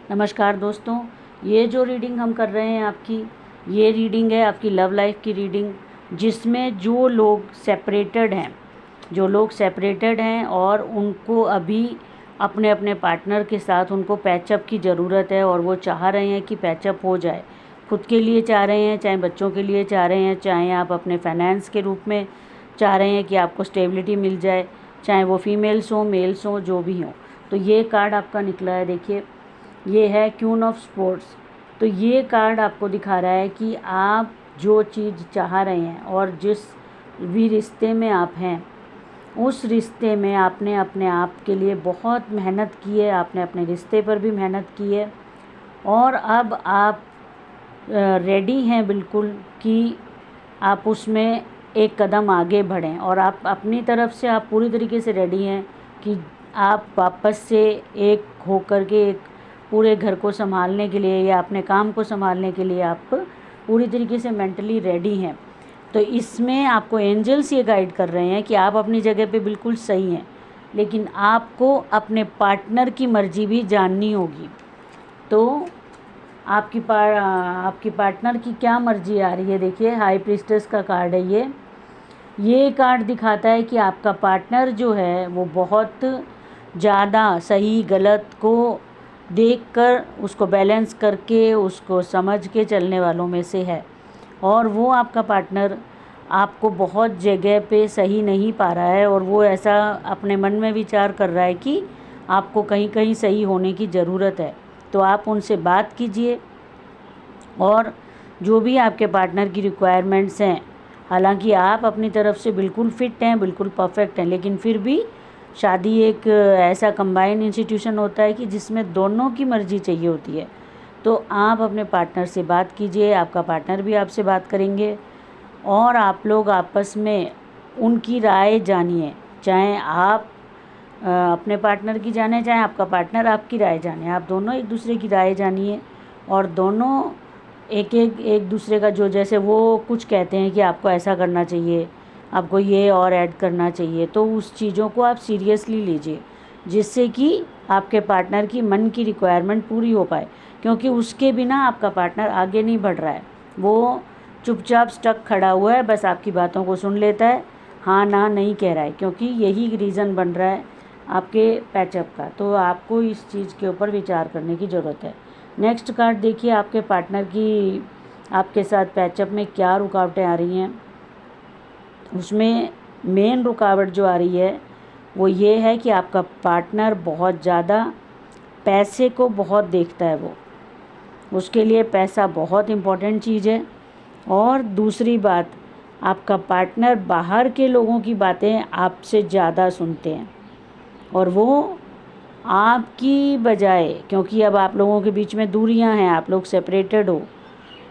नमस्कार दोस्तों, ये जो रीडिंग हम कर रहे हैं ये रीडिंग है आपकी लव लाइफ की रीडिंग, जिसमें जो लोग सेपरेटेड हैं और उनको अभी अपने अपने पार्टनर के साथ उनको पैचअप की ज़रूरत है और वो चाह रहे हैं कि पैचअप हो जाए। खुद के लिए चाह रहे हैं, चाहे बच्चों के लिए चाह रहे हैं, चाहे आप अपने फाइनेंस के रूप में चाह रहे हैं कि आपको स्टेबिलिटी मिल जाए, चाहे वो फीमेल्स हों मेल्स हों जो भी हों। तो ये कार्ड आपका निकला है, देखिए ये है क्वीन ऑफ स्पोर्ट्स। तो ये कार्ड आपको दिखा रहा है कि आप जो चीज़ चाह रहे हैं और जिस भी रिश्ते में आप हैं, उस रिश्ते में आपने अपने आप के लिए बहुत मेहनत की है, आपने अपने रिश्ते पर भी मेहनत की है और अब आप रेडी हैं बिल्कुल कि आप उसमें एक कदम आगे बढ़ें और आप अपनी तरफ से आप पूरी तरीके से रेडी हैं कि आप वापस से एक होकर के एक पूरे घर को संभालने के लिए या अपने काम को संभालने के लिए आप पूरी तरीके से मेंटली रेडी हैं। तो इसमें आपको एंजल्स ये गाइड कर रहे हैं कि आप अपनी जगह पे बिल्कुल सही हैं, लेकिन आपको अपने पार्टनर की मर्ज़ी भी जाननी होगी। तो आपकी पार्टनर की क्या मर्ज़ी आ रही है, देखिए हाई प्रीस्टेस का कार्ड है ये कार्ड दिखाता है कि आपका पार्टनर जो है वो बहुत ज़्यादा सही गलत को देखकर उसको बैलेंस करके उसको समझ के चलने वालों में से है और वो आपका पार्टनर आपको बहुत जगह पे सही नहीं पा रहा है और वो ऐसा अपने मन में विचार कर रहा है कि आपको कहीं कहीं सही होने की ज़रूरत है। तो आप उनसे बात कीजिए और जो भी आपके पार्टनर की रिक्वायरमेंट्स हैं, हालांकि आप अपनी तरफ से बिल्कुल फिट हैं, बिल्कुल परफेक्ट हैं, लेकिन फिर भी शादी एक ऐसा कंबाइन इंस्टीट्यूशन होता है कि जिसमें दोनों की मर्ज़ी चाहिए होती है। तो आप अपने पार्टनर से बात कीजिए, आपका पार्टनर भी आपसे बात करेंगे और आप लोग आपस में उनकी राय जानिए। चाहे आप अपने पार्टनर की जाने, चाहे आपका पार्टनर आपकी राय जाने, आप दोनों एक दूसरे की राय जानिए और दोनों एक दूसरे का जो जैसे वो कुछ कहते हैं कि आपको ऐसा करना चाहिए, आपको ये और ऐड करना चाहिए, तो उस चीज़ों को आप सीरियसली लीजिए जिससे कि आपके पार्टनर की मन की रिक्वायरमेंट पूरी हो पाए, क्योंकि उसके बिना आपका पार्टनर आगे नहीं बढ़ रहा है। वो चुपचाप स्टक खड़ा हुआ है, बस आपकी बातों को सुन लेता है, हाँ ना नहीं कह रहा है, क्योंकि यही रीज़न बन रहा है आपके पैचअप का। तो आपको इस चीज़ के ऊपर विचार करने की ज़रूरत है। नेक्स्ट कार्ड देखिए, आपके पार्टनर की आपके साथ पैचअप में क्या रुकावटें आ रही हैं। उसमें मेन रुकावट जो आ रही है वो ये है कि आपका पार्टनर बहुत ज़्यादा पैसे को बहुत देखता है, वो उसके लिए पैसा बहुत इम्पोर्टेंट चीज़ है। और दूसरी बात, आपका पार्टनर बाहर के लोगों की बातें आपसे ज़्यादा सुनते हैं और वो आपकी बजाय, क्योंकि अब आप लोगों के बीच में दूरियां हैं, आप लोग सेपरेटेड हो,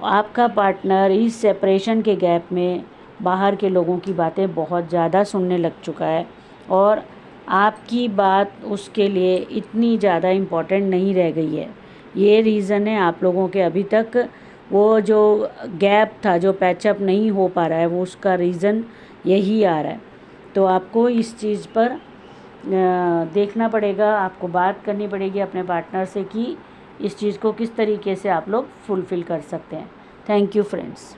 आपका पार्टनर इस सेपरेशन के गैप में बाहर के लोगों की बातें बहुत ज़्यादा सुनने लग चुका है और आपकी बात उसके लिए इतनी ज़्यादा इम्पोर्टेंट नहीं रह गई है। ये रीज़न है आप लोगों के अभी तक वो जो गैप था, जो पैचअप नहीं हो पा रहा है, वो उसका रीज़न यही आ रहा है। तो आपको इस चीज़ पर देखना पड़ेगा, आपको बात करनी पड़ेगी अपने पार्टनर से कि इस चीज़ को किस तरीके से आप लोग फुलफ़िल कर सकते हैं। Thank you friends.